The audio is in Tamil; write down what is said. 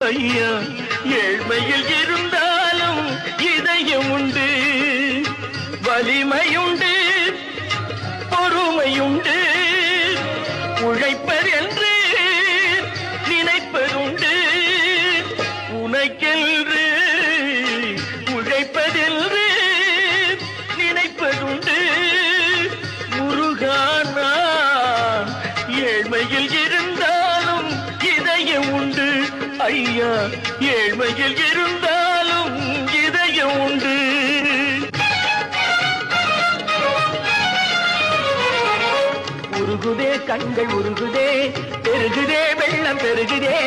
ஐயா ஏழ்மையில் இருந்தாலும் இதயம் உண்டு, வலிமையுண்டு, பொறுமையுண்டு, உழைப்பதென்று நினைப்பதுண்டு, உனக்கென்று உழைப்பதென்று நினைப்பதுண்டு. முருகானா ஏழ்மையில் இருந்தாலும் இதயம் உண்டு, ஐயா ஏழ்மையில் இருந்தாலும் இதயம் உண்டு. உருகுதே கண்கள் உருகுதே, பெருகுதே வெள்ளம் பெருகுதே.